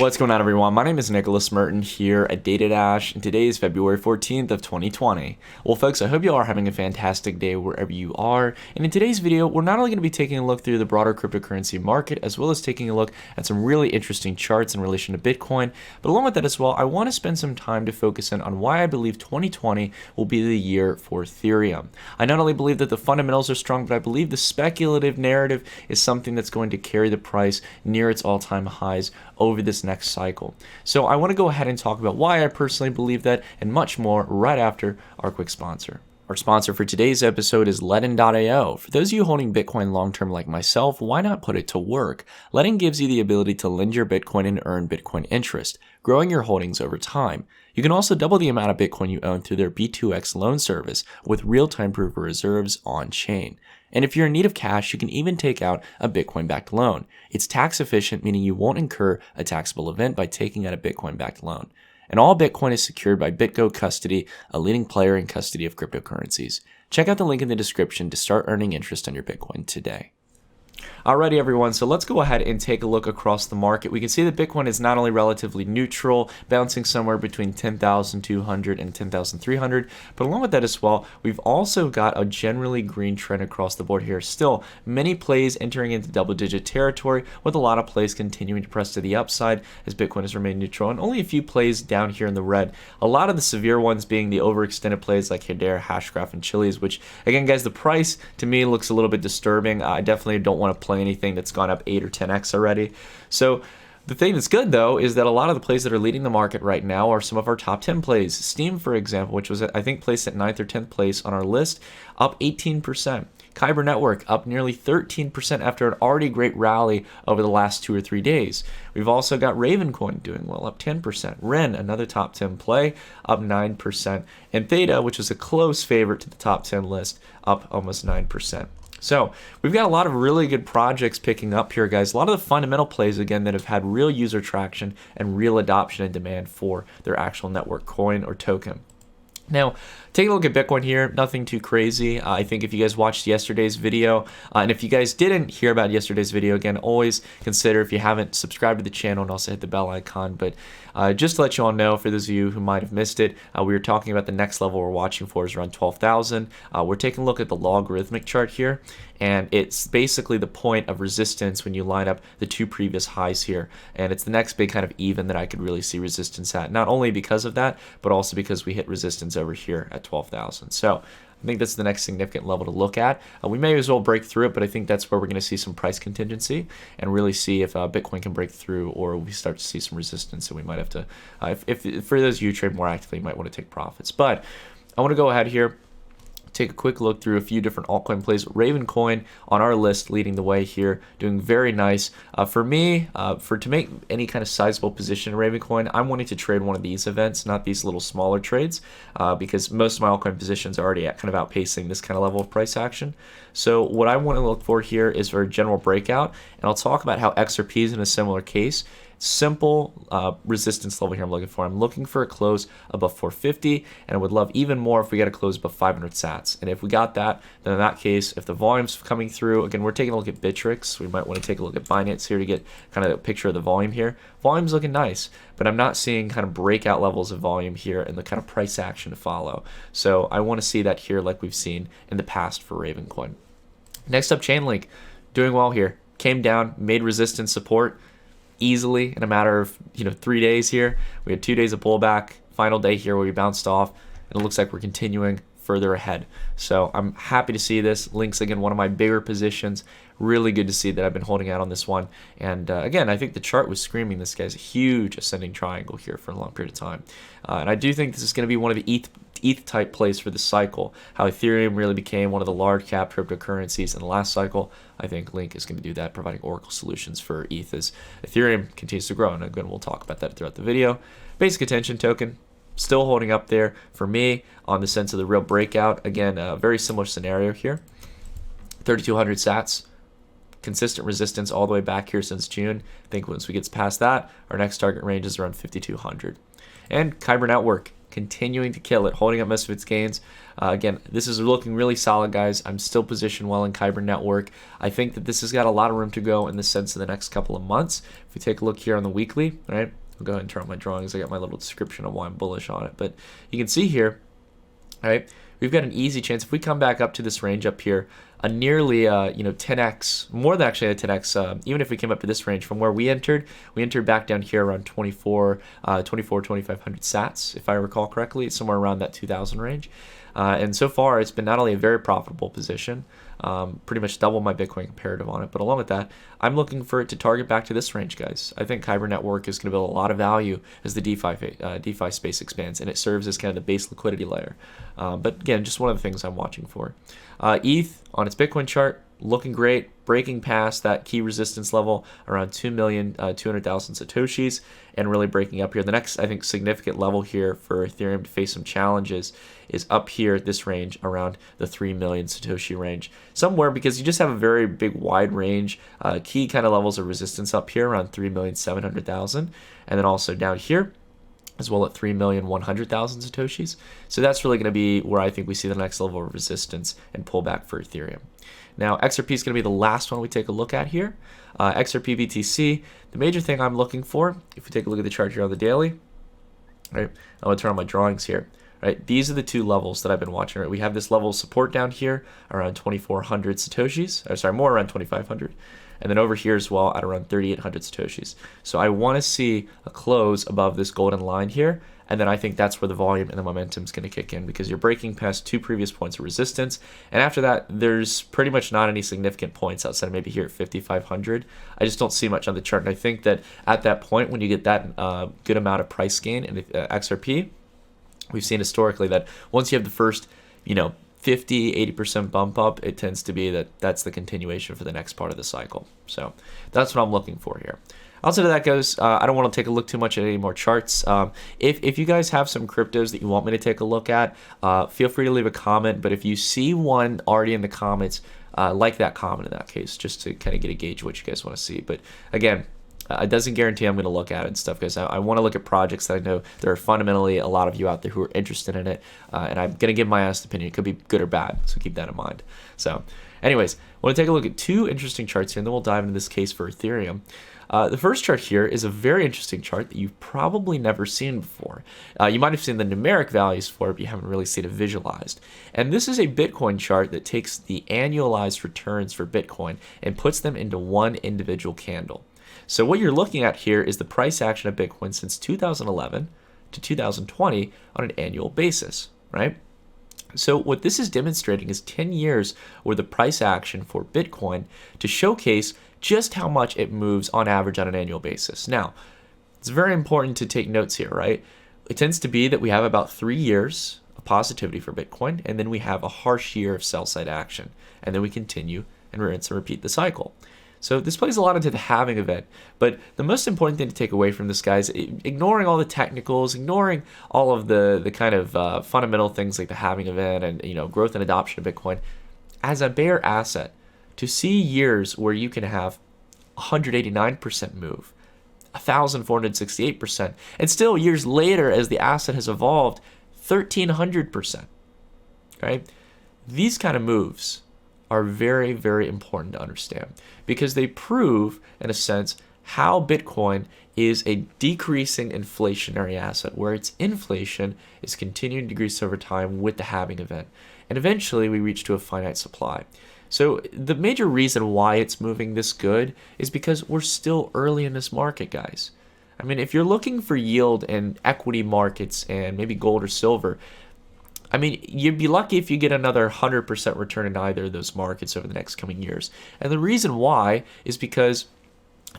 What's going on, everyone? My name is Nicholas Merton here at Data Dash, and today is February 14th of 2020. Well, folks, I hope you all are having a fantastic day wherever you are. And in today's video, we're not only going to be taking a look through the broader cryptocurrency market, as well as taking a look at some really interesting charts in relation to Bitcoin, but along with that as well, I want to spend some time to focus in on why I believe 2020 will be the year for Ethereum. I not only believe that the fundamentals are strong, but I believe the speculative narrative is something that's going to carry the price near its all-time highs over this next cycle. So I want to go ahead and talk about why I personally believe that and much more right after our quick sponsor. Our sponsor for today's episode is Ledn.io. For those of you holding Bitcoin long-term like myself, why not put it to work? Ledn gives you the ability to lend your Bitcoin and earn Bitcoin interest, growing your holdings over time. You can also double the amount of Bitcoin you own through their B2X loan service with real-time proof of reserves on-chain. And if you're in need of cash, you can even take out a Bitcoin-backed loan. It's tax efficient, meaning you won't incur a taxable event by taking out a Bitcoin-backed loan. And all Bitcoin is secured by BitGo Custody, a leading player in custody of cryptocurrencies. Check out the link in the description to start earning interest on your Bitcoin today. Alrighty, everyone, so let's go ahead and take a look across the market. We can see that Bitcoin is not only relatively neutral, bouncing somewhere between 10,200 and 10,300, but along with that as well, we've also got a generally green trend across the board here. Still, many plays entering into double-digit territory, with a lot of plays continuing to press to the upside as Bitcoin has remained neutral, and only a few plays down here in the red. A lot of the severe ones being the overextended plays like Hedera, Hashgraph, and Chiliz, which, again, guys, the price to me looks a little bit disturbing. I definitely don't want to play anything that's gone up 8 or 10x already. So the thing that's good, though, is that a lot of the plays that are leading the market right now are some of our top 10 plays. Steem, for example, which was, I think, placed at 9th or 10th place on our list, up 18%. Kyber Network up nearly 13% after an already great rally over the last 2 or 3 days. We've also got Ravencoin doing well, up 10%. Ren, another top 10 play, up 9%. And Theta, which is a close favorite to the top 10 list, up almost 9%. So we've got a lot of really good projects picking up here, guys. A lot of the fundamental plays, again, that have had real user traction and real adoption and demand for their actual network coin or token. Now, take a look at Bitcoin here. Nothing too crazy. I think if you guys watched yesterday's video, and if you guys didn't hear about yesterday's video, again, always consider, if you haven't, subscribe to the channel and also hit the bell icon. But just to let you all know, for those of you who might have missed it, we were talking about the next level we're watching for is around 12,000. We're taking a look at the logarithmic chart here, and it's basically the point of resistance when you line up the two previous highs here. And it's the next big kind of even that I could really see resistance at, not only because of that, but also because we hit resistance over here at 12,000. So I think that's the next significant level to look at. We may as well break through it, but I think that's where we're going to see some price contingency and really see if Bitcoin can break through, or we start to see some resistance, and we might have to, if for those of you who trade more actively, you might want to take profits. But I want to go ahead here, take a quick look through a few different altcoin plays. Ravencoin on our list leading the way here, doing very nice. For me, to make any kind of sizable position in Ravencoin, I'm wanting to trade one of these events, not these little smaller trades, because most of my altcoin positions are already kind of outpacing this kind of level of price action. So what I want to look for here is for a general breakout, and I'll talk about how XRP is in a similar case. Simple resistance level here I'm looking for. I'm looking for a close above 450, and I would love even more if we get a close above 500 sats. And if we got that, then in that case, if the volume's coming through, again, we're taking a look at Bittrex. We might want to take a look at Binance here to get kind of a picture of the volume here. Volume's looking nice, but I'm not seeing kind of breakout levels of volume here and the kind of price action to follow. So I want to see that here like we've seen in the past for Ravencoin. Next up, Chainlink, doing well here. Came down, made resistance support easily in a matter of 3 days here. We had 2 days of pullback, final day here where we bounced off, and it looks like we're continuing further ahead. So I'm happy to see this. Link's, again, one of my bigger positions. Really good to see that I've been holding out on this one. And again, I think the chart was screaming this guy's a huge ascending triangle here for a long period of time. And I do think this is going to be one of the ETH type plays for the cycle. How Ethereum really became one of the large cap cryptocurrencies in the last cycle. I think Link is going to do that, providing Oracle solutions for ETH as Ethereum continues to grow. And again, we'll talk about that throughout the video. Basic attention token, still holding up there for me on the sense of the real breakout. Again, a very similar scenario here. 3,200 sats. Consistent resistance all the way back here since June. I think once we get past that, our next target range is around 5,200. And Kyber Network continuing to kill it, holding up most of its gains. Again, this is looking really solid, guys. I'm still positioned well in Kyber Network. I think that this has got a lot of room to go in the sense of the next couple of months. If we take a look here on the weekly, right? I'll go ahead and turn on my drawings. I got my little description of why I'm bullish on it. But you can see here, all right, we've got an easy chance. If we come back up to this range up here, a nearly, 10x, more than actually a 10x, even if we came up to this range from where we entered back down here around 2,500 sats, if I recall correctly, somewhere around that 2,000 range. And so far, it's been not only a very profitable position, pretty much double my Bitcoin comparative on it, but along with that, I'm looking for it to target back to this range, guys. I think Kyber Network is going to build a lot of value as the DeFi space expands, and it serves as kind of the base liquidity layer. But again, just one of the things I'm watching for. ETH on its Bitcoin chart, looking great, breaking past that key resistance level around 2,200,000 Satoshis and really breaking up here. The next, I think, significant level here for Ethereum to face some challenges is up here at this range around the 3 million Satoshi range. Somewhere, because you just have a very big wide range, key kind of levels of resistance up here around 3,700,000, and then also down here as well at 3,100,000 Satoshis. So that's really going to be where I think we see the next level of resistance and pullback for Ethereum. Now, XRP is going to be the last one we take a look at here. XRP BTC, the major thing I'm looking for, if we take a look at the chart here on the daily, right, I'm going to turn on my drawings here. Right, these are the two levels that I've been watching. Right, we have this level of support down here around 2,400 Satoshis, or sorry, more around 2,500. And then over here as well at around 3,800 Satoshis. So I want to see a close above this golden line here. And then I think that's where the volume and the momentum is going to kick in, because you're breaking past two previous points of resistance. And after that, there's pretty much not any significant points outside of maybe here at 5,500. I just don't see much on the chart. And I think that at that point, when you get that good amount of price gain in XRP, we've seen historically that once you have the first, 50-80% bump up, it tends to be that's the continuation for the next part of the cycle. So that's what I'm looking for here. Outside of that goes, I don't want to take a look too much at any more charts. If you guys have some cryptos that you want me to take a look at, feel free to leave a comment. But if you see one already in the comments, like that comment in that case, just to kind of get a gauge of what you guys want to see. But again, it doesn't guarantee I'm going to look at it and stuff, because I want to look at projects that I know there are fundamentally a lot of you out there who are interested in it, and I'm going to give my honest opinion. It could be good or bad, so keep that in mind. So anyways, I want to take a look at two interesting charts here, and then we'll dive into this case for Ethereum. The first chart here is a very interesting chart that you've probably never seen before. You might have seen the numeric values for it, but you haven't really seen it visualized. And this is a Bitcoin chart that takes the annualized returns for Bitcoin and puts them into one individual candle. So what you're looking at here is the price action of Bitcoin since 2011 to 2020 on an annual basis, right? So what this is demonstrating is 10 years worth of price action for Bitcoin to showcase just how much it moves on average on an annual basis. Now, it's very important to take notes here, right? It tends to be that we have about 3 years of positivity for Bitcoin, and then we have a harsh year of sell-side action, and then we continue and rinse and repeat the cycle. So this plays a lot into the halving event, but the most important thing to take away from this, guys, ignoring all the technicals, ignoring all of the kind of fundamental things like the halving event and growth and adoption of Bitcoin, as a bear asset, to see years where you can have 189% move, 1,468%, and still years later as the asset has evolved, 1,300%. Right? These kind of moves are very, very important to understand, because they prove, in a sense, how Bitcoin is a decreasing inflationary asset, where its inflation is continuing to decrease over time with the halving event. And eventually we reach to a finite supply. So the major reason why it's moving this good is because we're still early in this market, guys. I mean, if you're looking for yield in equity markets and maybe gold or silver, I mean, you'd be lucky if you get another 100% return in either of those markets over the next coming years. And the reason why is because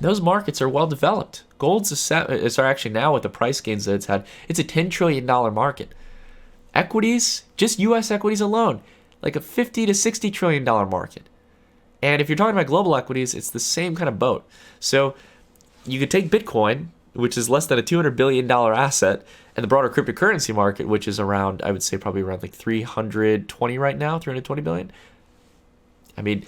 those markets are well developed. Gold's actually now with the price gains that it's had, it's a $10 trillion market. Equities, just U.S. equities alone, like a $50 to $60 trillion market. And if you're talking about global equities, it's the same kind of boat. So you could take Bitcoin, which is less than a $200 billion asset, and the broader cryptocurrency market, which is around, I would say probably around like 320 right now, 320 billion. I mean,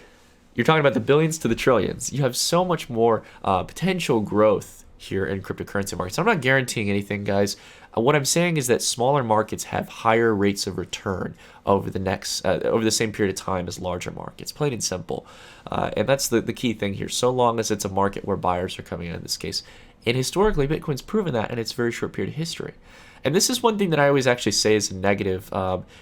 you're talking about the billions to the trillions. You have so much more potential growth here in cryptocurrency markets. I'm not guaranteeing anything, guys. What I'm saying is that smaller markets have higher rates of return over the same period of time as larger markets, plain and simple. And that's the key thing here. So long as it's a market where buyers are coming in this case. And historically, Bitcoin's proven that in its very short period of history. And this is one thing that I always actually say is a negative.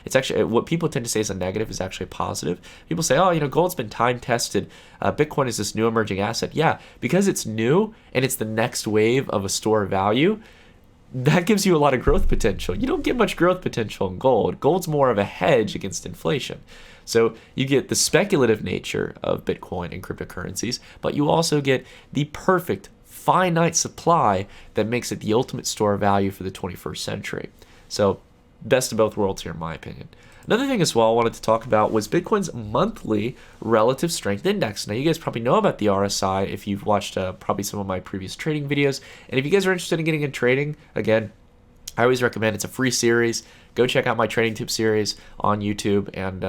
It's actually what people tend to say is a negative is actually a positive. People say, oh, gold's been time tested. Bitcoin is this new emerging asset. Yeah, because it's new and it's the next wave of a store of value, that gives you a lot of growth potential. You don't get much growth potential in gold. Gold's more of a hedge against inflation. So you get the speculative nature of Bitcoin and cryptocurrencies, but you also get the perfect finite supply that makes it the ultimate store of value for the 21st century. So best of both worlds here, in my opinion. Another thing as well I wanted to talk about was Bitcoin's monthly relative strength index. Now, you guys probably know about the RSI if you've watched probably some of my previous trading videos. And if you guys are interested in getting in trading, again, I always recommend it's a free series. Go check out my trading tip series on YouTube and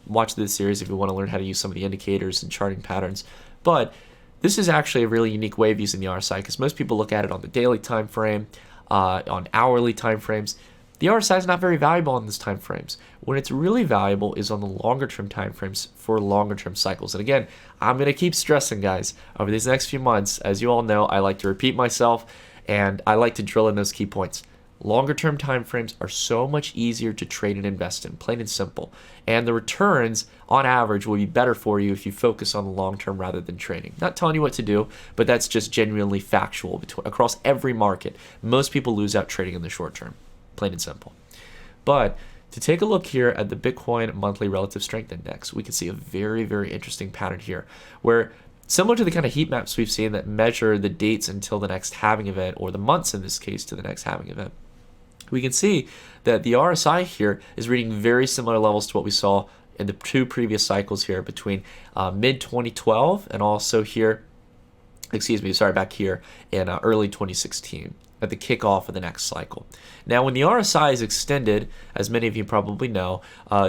watch this series if you want to learn how to use some of the indicators and charting patterns. But this is actually a really unique way of using the RSI because most people look at it on the daily time frame, on hourly time frames. The RSI is not very valuable on these time frames. When it's really valuable is on the longer term time frames for longer term cycles. And again, I'm going to keep stressing, guys, over these next few months. As you all know, I like to repeat myself and I like to drill in those key points. Longer term time frames are so much easier to trade and invest in, plain and simple. And the returns on average will be better for you if you focus on the long term rather than trading. Not telling you what to do, but that's just genuinely factual across every market. Most people lose out trading in the short term, plain and simple. But to take a look here at the Bitcoin monthly relative strength index, we can see a very, very interesting pattern here where similar to the kind of heat maps we've seen that measure the dates until the next halving event, or the months in this case to the next halving event, we can see that the RSI here is reading very similar levels to what we saw in the two previous cycles here between mid-2012 and also here, back here in early 2016 at the kickoff of the next cycle. Now, when the RSI is extended, as many of you probably know,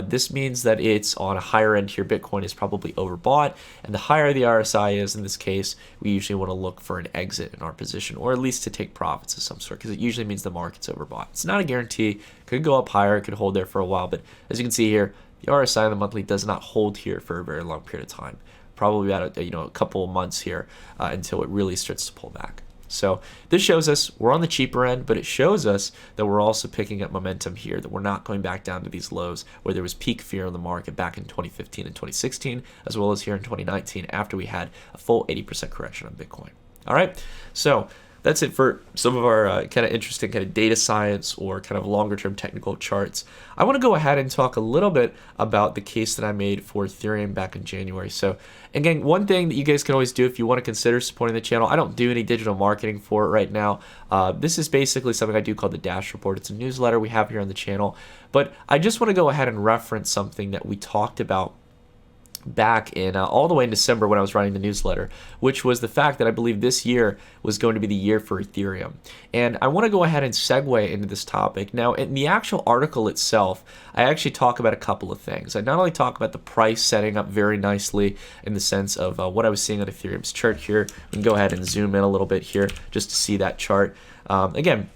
this means that it's on a higher end here. Bitcoin is probably overbought, and the higher the RSI is in this case, we usually want to look for an exit in our position, or at least to take profits of some sort, because it usually means the market's overbought. It's not a guarantee. Could go up higher, it could hold there for a while, but as you can see here, the RSI on the monthly does not hold here for a very long period of time. Probably about a couple of months here until it really starts to pull back. So this shows us we're on the cheaper end, but it shows us that we're also picking up momentum here, that we're not going back down to these lows where there was peak fear in the market back in 2015 and 2016, as well as here in 2019 after we had a full 80% correction on Bitcoin. All right, so that's it for some of our kind of interesting kind of data science or kind of longer term technical charts. I want to go ahead and talk a little bit about the case that I made for Ethereum back in January. So again, one thing that you guys can always do if you want to consider supporting the channel, I don't do any digital marketing for it right now. This is basically something I do called the Dash Report. It's a newsletter we have here on the channel, but I just want to go ahead and reference something that we talked about back in all the way in December when I was writing the newsletter, which was the fact that I believe this year was going to be the year for Ethereum. And I want to go ahead and segue into this topic. Now, in the actual article itself, I actually talk about a couple of things. I not only talk about the price setting up very nicely in the sense of what I was seeing on Ethereum's chart here. We can go ahead and zoom in a little bit here just to see that chart. Again,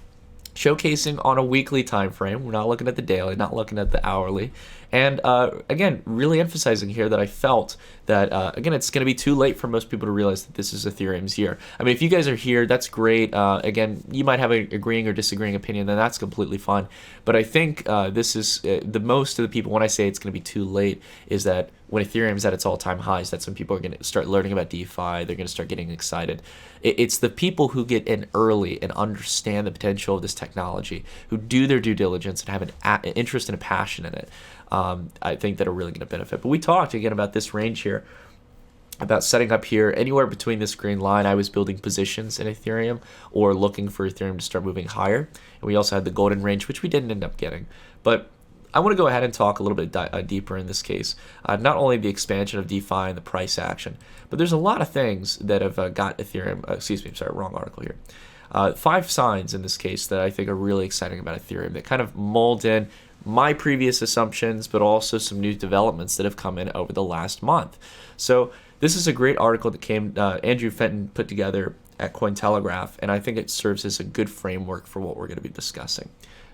showcasing on a weekly time frame. We're not looking at the daily, not looking at the hourly. And again, really emphasizing here that I felt that, again, it's going to be too late for most people to realize that this is Ethereum's year. I mean, if you guys are here, that's great. Again, you might have an agreeing or disagreeing opinion, then that's completely fine. But I think this is the most of the people, when I say it's going to be too late, is that when Ethereum's at its all-time highs, that's when people are going to start learning about DeFi. They're going to start getting excited. It's the people who get in early and understand the potential of this technology, who do their due diligence and have an interest and a passion in it. I think that are really going to benefit. But we talked again about this range here, about setting up here anywhere between this green line. I was building positions in Ethereum or looking for Ethereum to start moving higher. And we also had the golden range, which we didn't end up getting. But I want to go ahead and talk a little bit deeper in this case. Not only the expansion of DeFi and the price action, but there's a lot of things that have got Ethereum, wrong article here. 5 signs in this case that I think are really exciting about Ethereum that kind of mold in my previous assumptions, but also some new developments that have come in over the last month. So this is a great article that came, Andrew Fenton put together at Cointelegraph, and I think it serves as a good framework for what we're going to be discussing.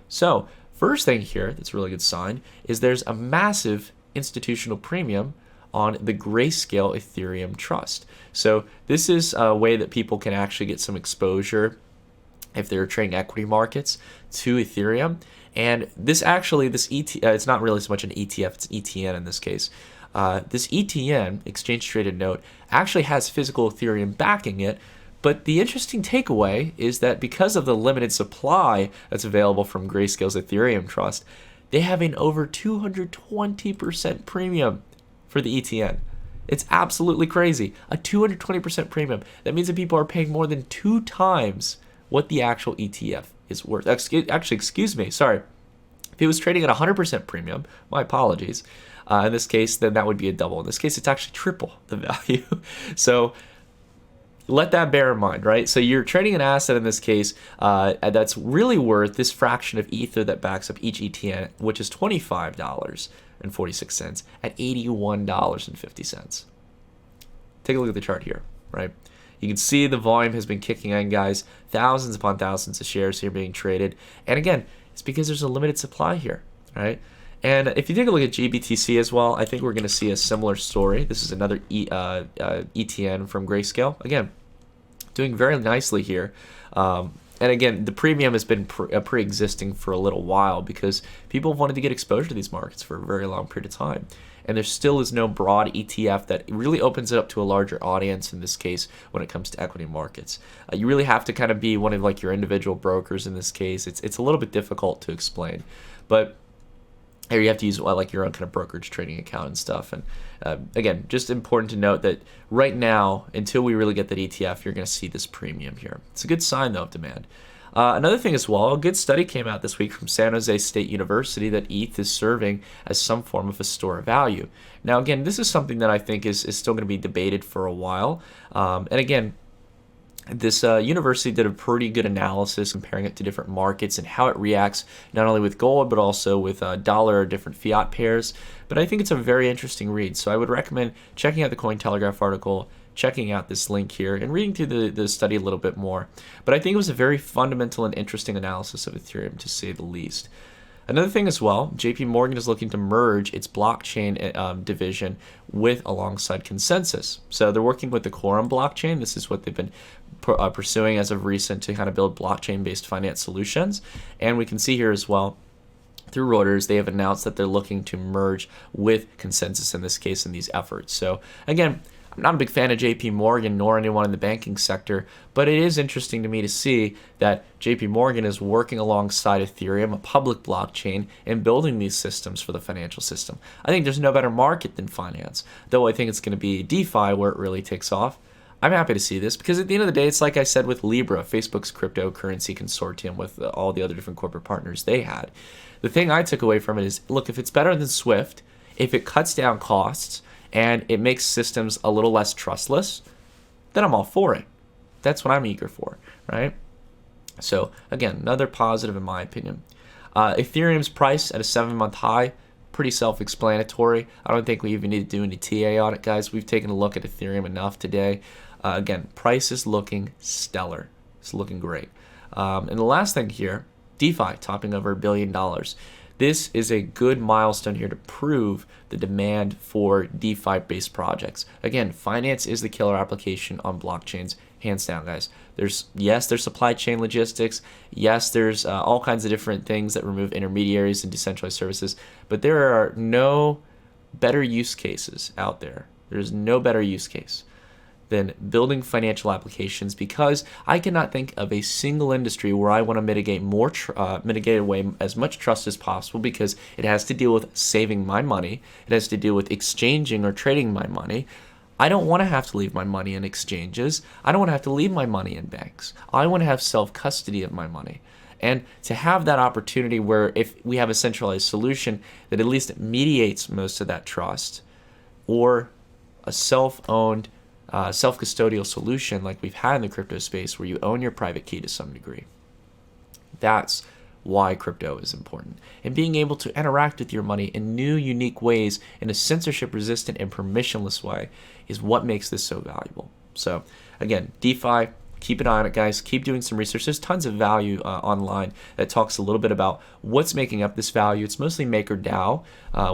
So first thing here that's a really good sign is there's a massive institutional premium on the Grayscale Ethereum Trust. So this is a way that people can actually get some exposure if they're trading equity markets to Ethereum. And this it's not really so much an ETF, it's ETN in this case. This ETN, exchange traded note, actually has physical Ethereum backing it. But the interesting takeaway is that because of the limited supply that's available from Grayscale's Ethereum Trust, they have an over 220% premium for the ETN. It's absolutely crazy. A 220% premium. That means that people are paying more than 2 times what the actual ETF is worth. Actually, excuse me, sorry. If it was trading at 100% premium, my apologies. In this case, then that would be a double. In this case, it's actually triple the value. So let that bear in mind, right? So you're trading an asset in this case that's really worth this fraction of Ether that backs up each ETN, which is $25.46 at $81.50. Take a look at the chart here, right? You can see the volume has been kicking in, guys. Thousands upon thousands of shares here being traded. And again, it's because there's a limited supply here, right? And if you take a look at GBTC as well, I think we're going to see a similar story. This is another ETN from Grayscale. Again, doing very nicely here. And again, the premium has been pre-existing for a little while because people wanted to get exposure to these markets for a very long period of time. And there still is no broad ETF that really opens it up to a larger audience in this case when it comes to equity markets. You really have to kind of be one of like your individual brokers in this case. It's a little bit difficult to explain. But here you have to use like your own kind of brokerage trading account and stuff. And again, just important to note that right now, until we really get that ETF, you're going to see this premium here. It's a good sign though of demand. Another thing as well, a good study came out this week from San Jose State University that ETH is serving as some form of a store of value. Now again, this is something that I think is still going to be debated for a while. And again, this university did a pretty good analysis comparing it to different markets and how it reacts not only with gold but also with dollar or different fiat pairs. But I think it's a very interesting read. So I would recommend checking out the Cointelegraph article, checking out this link here, and reading through the study a little bit more. But I think it was a very fundamental and interesting analysis of Ethereum, to say the least. Another thing as well, JP Morgan is looking to merge its blockchain division alongside Consensus. So they're working with the Quorum blockchain. This is what they've been pursuing as of recent to kind of build blockchain-based finance solutions. And we can see here as well, through Reuters, they have announced that they're looking to merge with Consensus in this case in these efforts. So again, I'm not a big fan of JP Morgan nor anyone in the banking sector, but it is interesting to me to see that JP Morgan is working alongside Ethereum, a public blockchain, and building these systems for the financial system. I think there's no better market than finance, though I think it's going to be DeFi where it really takes off. I'm happy to see this because at the end of the day, it's like I said with Libra, Facebook's cryptocurrency consortium with all the other different corporate partners they had. The thing I took away from it is, look, if it's better than Swift, if it cuts down costs, and it makes systems a little less trustless, then I'm all for it. That's what I'm eager for, right? So again, another positive in my opinion. Ethereum's price at a 7-month high, pretty self-explanatory. I don't think we even need to do any TA on it, guys. We've taken a look at Ethereum enough today. Again, price is looking stellar. It's looking great. And the last thing here, DeFi topping over $1 billion. This is a good milestone here to prove the demand for DeFi-based projects. Again, finance is the killer application on blockchains, hands down, guys. There's supply chain logistics. Yes, there's all kinds of different things that remove intermediaries and decentralized services, but there are no better use cases out there. There's no better use case than building financial applications, because I cannot think of a single industry where I want to mitigate away as much trust as possible, because it has to deal with saving my money. It has to deal with exchanging or trading my money. I don't want to have to leave my money in exchanges. I don't want to have to leave my money in banks. I want to have self-custody of my money. And to have that opportunity where if we have a centralized solution that at least mediates most of that trust, or a self-owned self-custodial solution like we've had in the crypto space where you own your private key to some degree. That's why crypto is important. And being able to interact with your money in new, unique ways in a censorship-resistant and permissionless way is what makes this so valuable. So again, DeFi, keep an eye on it, guys. Keep doing some research. There's tons of value online that talks a little bit about what's making up this value. It's mostly MakerDAO,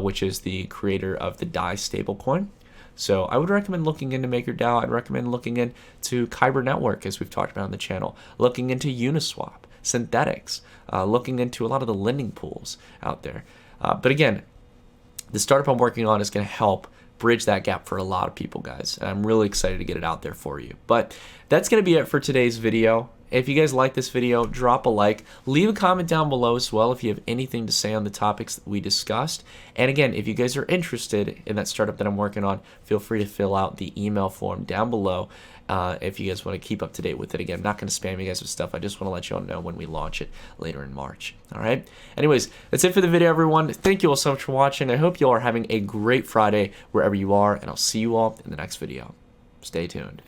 which is the creator of the DAI stablecoin. So I would recommend looking into MakerDAO. I'd recommend looking into Kyber Network, as we've talked about on the channel, looking into Uniswap, Synthetics, looking into a lot of the lending pools out there. But again, the startup I'm working on is going to help bridge that gap for a lot of people, guys. And I'm really excited to get it out there for you. But that's going to be it for today's video. If you guys like this video, drop a like, leave a comment down below as well if you have anything to say on the topics that we discussed. And again, if you guys are interested in that startup that I'm working on, feel free to fill out the email form down below if you guys want to keep up to date with it. Again, I'm not going to spam you guys with stuff. I just want to let you all know when we launch it later in March. All right? Anyways, that's it for the video, everyone. Thank you all so much for watching. I hope you all are having a great Friday wherever you are, and I'll see you all in the next video. Stay tuned.